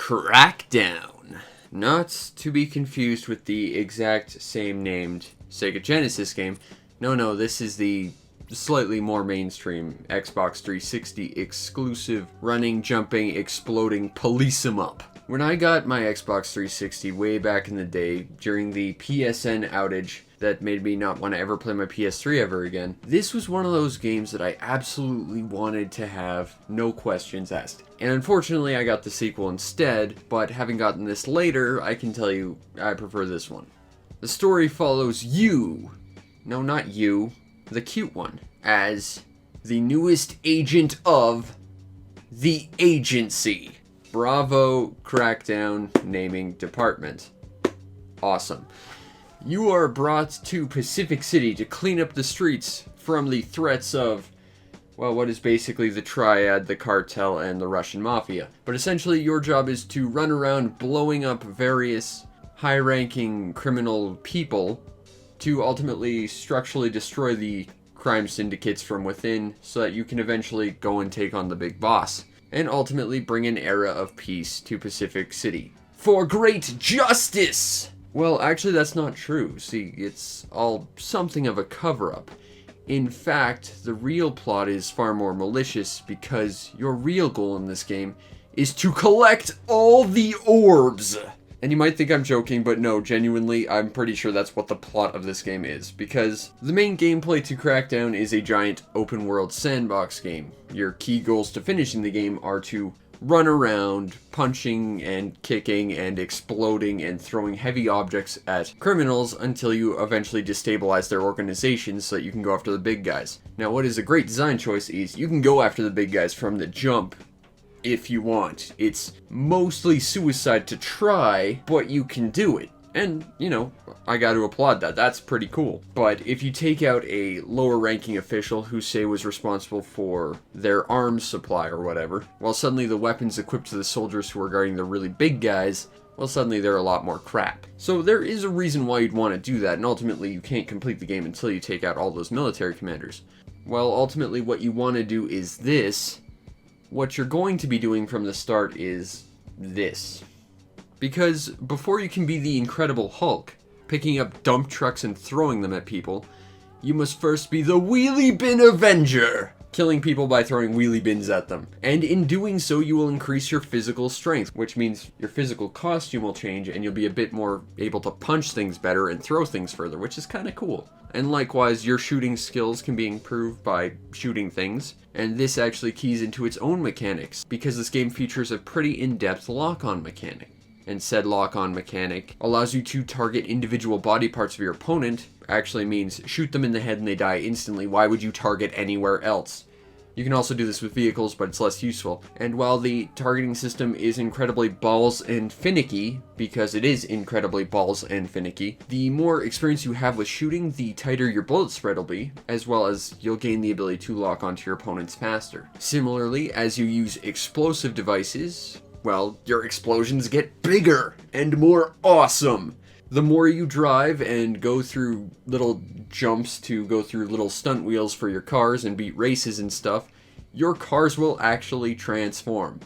Crackdown. Not to be confused with the exact same named Sega Genesis game. No, this is the slightly more mainstream Xbox 360 exclusive running, jumping, exploding police 'em up. When I got my Xbox 360 way back in the day during the PSN outage that made me not want to ever play my PS3 ever again, this was one of those games that I absolutely wanted to have, no questions asked. And unfortunately I got the sequel instead, but having gotten this later, I can tell you I prefer this one. The story follows you, no not you, the cute one, as the newest agent of the agency. Bravo, Crackdown, naming department. Awesome. You are brought to Pacific City to clean up the streets from the threats of, well, what is basically the Triad, the Cartel, and the Russian Mafia. But essentially your job is to run around blowing up various high-ranking criminal people to ultimately structurally destroy the crime syndicates from within so that you can eventually go and take on the big boss. And ultimately bring an era of peace to Pacific City. For great justice! Well, actually that's not true. See, it's all something of a cover-up. In fact, the real plot is far more malicious because your real goal in this game is to collect all the orbs! And you might think I'm joking, but no, genuinely, I'm pretty sure that's what the plot of this game is, because the main gameplay to Crackdown is a giant open-world sandbox game. Your key goals to finishing the game are to run around, punching and kicking and exploding and throwing heavy objects at criminals until you eventually destabilize their organizations so that you can go after the big guys. Now, what is a great design choice is you can go after the big guys from the jump if you want. It's mostly suicide to try, but you can do it. And, you know, I gotta applaud that. That's pretty cool. But if you take out a lower ranking official who, say, was responsible for their arms supply or whatever, well, suddenly the weapons equipped to the soldiers who are guarding the really big guys, well, suddenly they're a lot more crap. So there is a reason why you'd want to do that, and ultimately you can't complete the game until you take out all those military commanders. Well, ultimately what you want to do is this. What you're going to be doing from the start is this. Because before you can be the Incredible Hulk, picking up dump trucks and throwing them at people, you must first be the Wheelie Bin Avenger, killing people by throwing wheelie bins at them. And in doing so, you will increase your physical strength, which means your physical costume will change and you'll be a bit more able to punch things better and throw things further, which is kind of cool. And likewise, your shooting skills can be improved by shooting things, and this actually keys into its own mechanics, because this game features a pretty in-depth lock-on mechanic. And said lock-on mechanic allows you to target individual body parts of your opponent, actually means shoot them in the head and they die instantly. Why would you target anywhere else? You can also do this with vehicles, but it's less useful. And while the targeting system is incredibly balls and finicky, because it is incredibly balls and finicky, the more experience you have with shooting, the tighter your bullet spread will be, as well as you'll gain the ability to lock onto your opponents faster. Similarly, as you use explosive devices, well, your explosions get bigger and more awesome. The more you drive and go through little jumps to go through little stunt wheels for your cars and beat races and stuff, your cars will actually transform.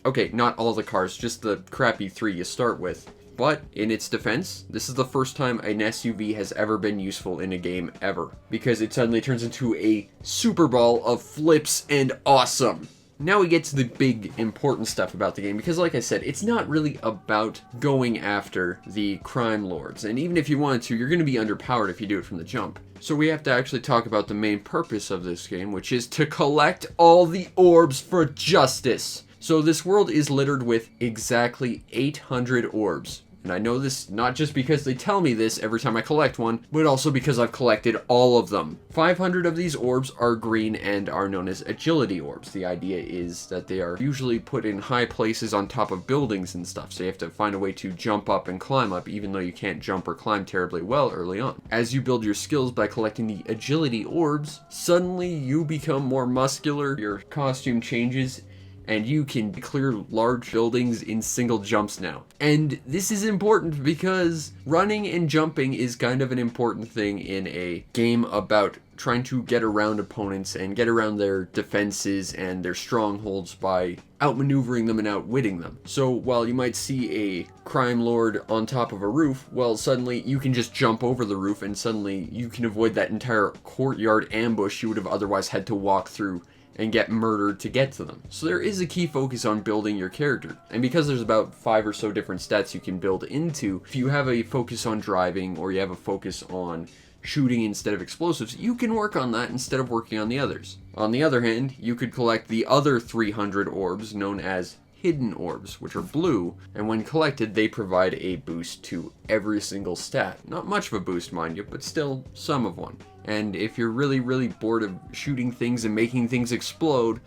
Okay, not all the cars, just the crappy 3 you start with. But in its defense, this is the first time an SUV has ever been useful in a game ever, because it suddenly turns into a super ball of flips and awesome. Now we get to the big important stuff about the game, because like I said, it's not really about going after the crime lords, and even if you wanted to, you're going to be underpowered if you do it from the jump. So we have to actually talk about the main purpose of this game, which is to collect all the orbs for justice. So this world is littered with exactly 800 orbs. And I know this not just because they tell me this every time I collect one, but also because I've collected all of them. 500 of these orbs are green and are known as agility orbs. The idea is that they are usually put in high places on top of buildings and stuff, so you have to find a way to jump up and climb up, even though you can't jump or climb terribly well early on. As you build your skills by collecting the agility orbs, suddenly you become more muscular, your costume changes, and you can clear large buildings in single jumps now. And this is important because running and jumping is kind of an important thing in a game about trying to get around opponents and get around their defenses and their strongholds by outmaneuvering them and outwitting them. So while you might see a crime lord on top of a roof, well, suddenly you can just jump over the roof and suddenly you can avoid that entire courtyard ambush you would have otherwise had to walk through and get murdered to get to them. So there is a key focus on building your character. And because there's about 5 or so different stats you can build into, if you have a focus on driving or you have a focus on shooting instead of explosives, you can work on that instead of working on the others. On the other hand, you could collect the other 300 orbs known as hidden orbs, which are blue, and when collected they provide a boost to every single stat. Not much of a boost, mind you, but still some of one. And if you're really bored of shooting things and making things explode,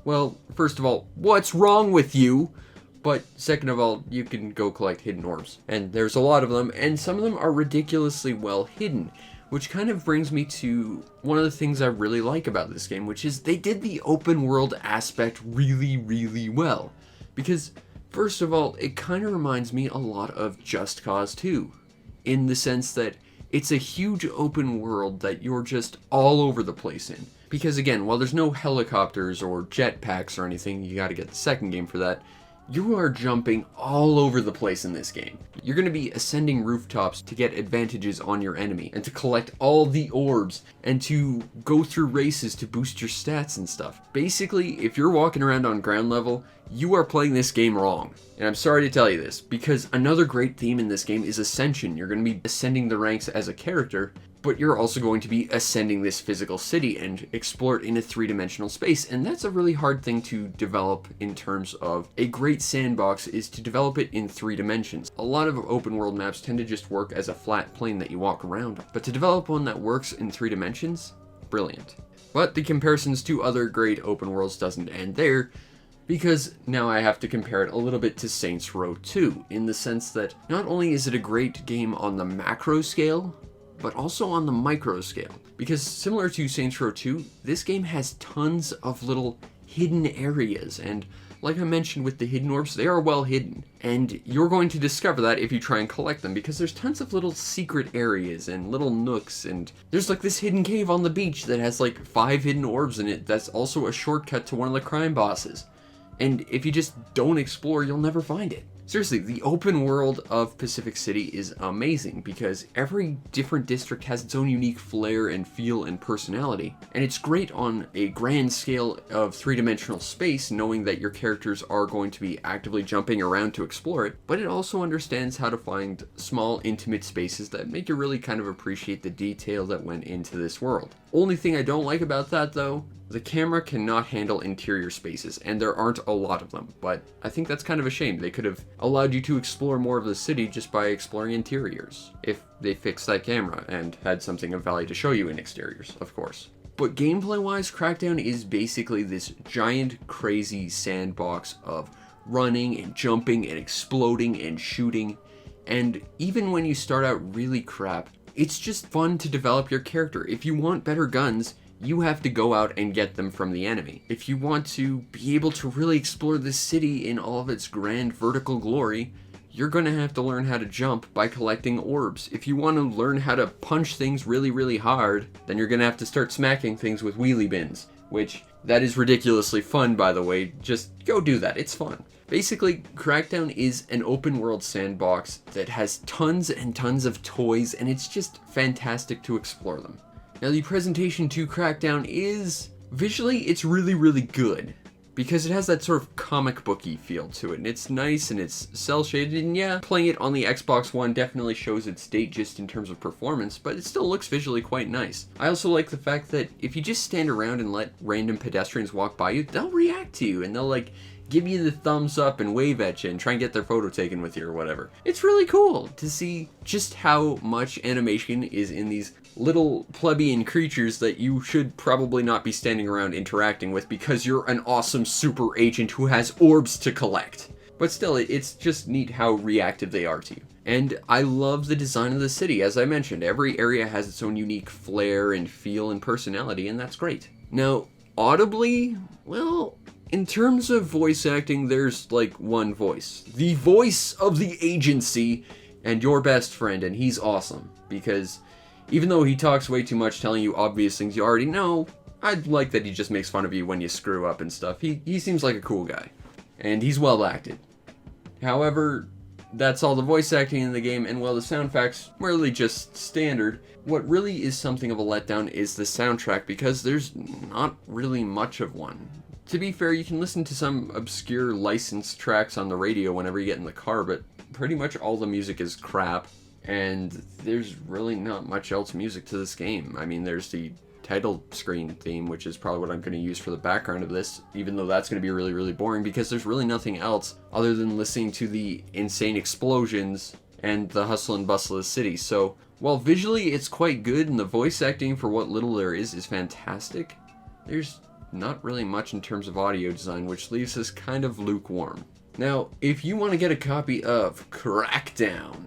well, first of all, what's wrong with you? But second of all, you can go collect hidden orbs. And there's a lot of them, and some of them are ridiculously well hidden. Which kind of brings me to one of the things I really like about this game, which is they did the open world aspect really well. Because, first of all, it kind of reminds me a lot of Just Cause 2, in the sense that it's a huge open world that you're just all over the place in. Because again, while there's no helicopters or jetpacks or anything, you gotta get the second game for that, you are jumping all over the place in this game. You're going to be ascending rooftops to get advantages on your enemy, and to collect all the orbs, and to go through races to boost your stats and stuff. Basically, if you're walking around on ground level, you are playing this game wrong. And I'm sorry to tell you this, because another great theme in this game is ascension. You're going to be ascending the ranks as a character, but you're also going to be ascending this physical city and explore it in a 3-dimensional space, and that's a really hard thing to develop in terms of a great sandbox is to develop it in 3 dimensions. A lot of open world maps tend to just work as a flat plane that you walk around on, but to develop one that works in 3 dimensions, brilliant. But the comparisons to other great open worlds doesn't end there, because now I have to compare it a little bit to Saints Row 2, in the sense that not only is it a great game on the macro scale, but also on the micro scale. Because similar to Saints Row 2, this game has tons of little hidden areas, and like I mentioned with the hidden orbs, they are well hidden. And you're going to discover that if you try and collect them, because there's tons of little secret areas and little nooks, and there's like this hidden cave on the beach that has like 5 hidden orbs in it that's also a shortcut to one of the crime bosses. And if you just don't explore, you'll never find it. Seriously, the open world of Pacific City is amazing because every different district has its own unique flair and feel and personality, and it's great on a grand scale of 3-dimensional space, knowing that your characters are going to be actively jumping around to explore it, but it also understands how to find small, intimate spaces that make you really kind of appreciate the detail that went into this world. Only thing I don't like about that, though, the camera cannot handle interior spaces, and there aren't a lot of them, but I think that's kind of a shame. They could have allowed you to explore more of the city just by exploring interiors, if they fixed that camera and had something of value to show you in exteriors, of course. But gameplay-wise, Crackdown is basically this giant, crazy sandbox of running and jumping and exploding and shooting, and even when you start out really crap, it's just fun to develop your character. If you want better guns, you have to go out and get them from the enemy. If you want to be able to really explore this city in all of its grand vertical glory, you're going to have to learn how to jump by collecting orbs. If you want to learn how to punch things really hard, then you're going to have to start smacking things with wheelie bins, which that is ridiculously fun, by the way. Just go do that. It's fun. Basically, Crackdown is an open world sandbox that has tons and tons of toys, and it's just fantastic to explore them. Now, the presentation to Crackdown is, visually, it's really good, because it has that sort of comic booky feel to it, and it's nice and it's cel-shaded, and yeah, playing it on the Xbox One definitely shows its date just in terms of performance, but it still looks visually quite nice. I also like the fact that if you just stand around and let random pedestrians walk by you, they'll react to you, and they'll like give you the thumbs up and wave at you and try and get their photo taken with you or whatever. It's really cool to see just how much animation is in these little plebeian creatures that you should probably not be standing around interacting with because you're an awesome super agent who has orbs to collect. But still, it's just neat how reactive they are to you. And I love the design of the city. As I mentioned, every area has its own unique flair and feel and personality, and that's great. Now, audibly, well, in terms of voice acting, there's like one voice. The voice of the agency and your best friend, and he's awesome because Even though he talks way too much, telling you obvious things you already know, I like that he just makes fun of you when you screw up and stuff. He seems like a cool guy. And he's well acted. However, that's all the voice acting in the game, and while the sound effects are really just standard, what really is something of a letdown is the soundtrack, because there's not really much of one. To be fair, you can listen to some obscure licensed tracks on the radio whenever you get in the car, but pretty much all the music is crap, and there's really not much else music to this game. I mean, there's the title screen theme, which is probably what I'm going to use for the background of this, even though that's going to be really, really boring, because there's really nothing else other than listening to the insane explosions and the hustle and bustle of the city. So, while visually it's quite good and the voice acting for what little there is fantastic, there's not really much in terms of audio design, which leaves us kind of lukewarm. Now, if you want to get a copy of Crackdown,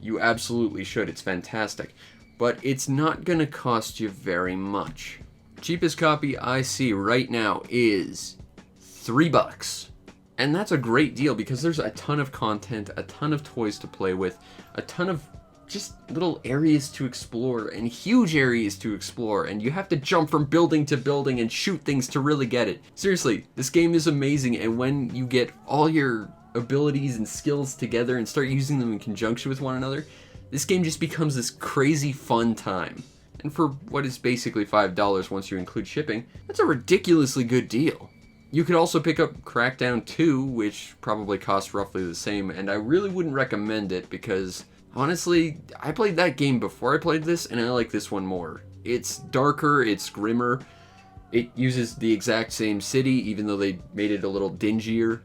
you absolutely should. It's fantastic. But it's not gonna cost you very much. Cheapest copy I see right now is $3. And that's a great deal because there's a ton of content, a ton of toys to play with, a ton of just little areas to explore and huge areas to explore, and you have to jump from building to building and shoot things to really get it. Seriously, this game is amazing, and when you get all your abilities and skills together and start using them in conjunction with one another, this game just becomes this crazy fun time. And for what is basically $5 once you include shipping, that's a ridiculously good deal. You could also pick up Crackdown 2, which probably costs roughly the same, and I really wouldn't recommend it because, honestly, I played that game before I played this, and I like this one more. It's darker, it's grimmer, it uses the exact same city, even though they made it a little dingier.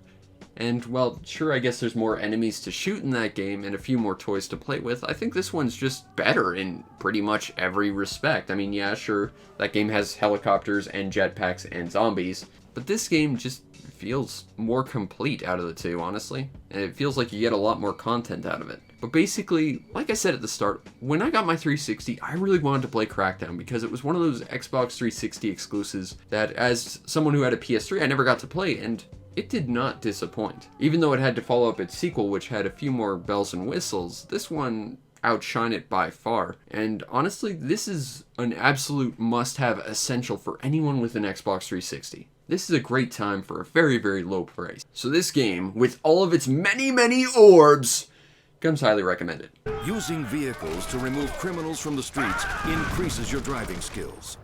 And, well, sure, I guess there's more enemies to shoot in that game and a few more toys to play with. I think this one's just better in pretty much every respect. I mean, yeah, sure, that game has helicopters and jetpacks and zombies, but this game just feels more complete out of the two, honestly. And it feels like you get a lot more content out of it. But basically, like I said at the start, when I got my 360, I really wanted to play Crackdown because it was one of those Xbox 360 exclusives that, as someone who had a PS3, I never got to play, and it did not disappoint. Even though it had to follow up its sequel, which had a few more bells and whistles, this one outshined it by far. And honestly, this is an absolute must-have essential for anyone with an Xbox 360. This is a great time for a very, very low price. So this game, with all of its many, many orbs, comes highly recommended. Using vehicles to remove criminals from the streets increases your driving skills.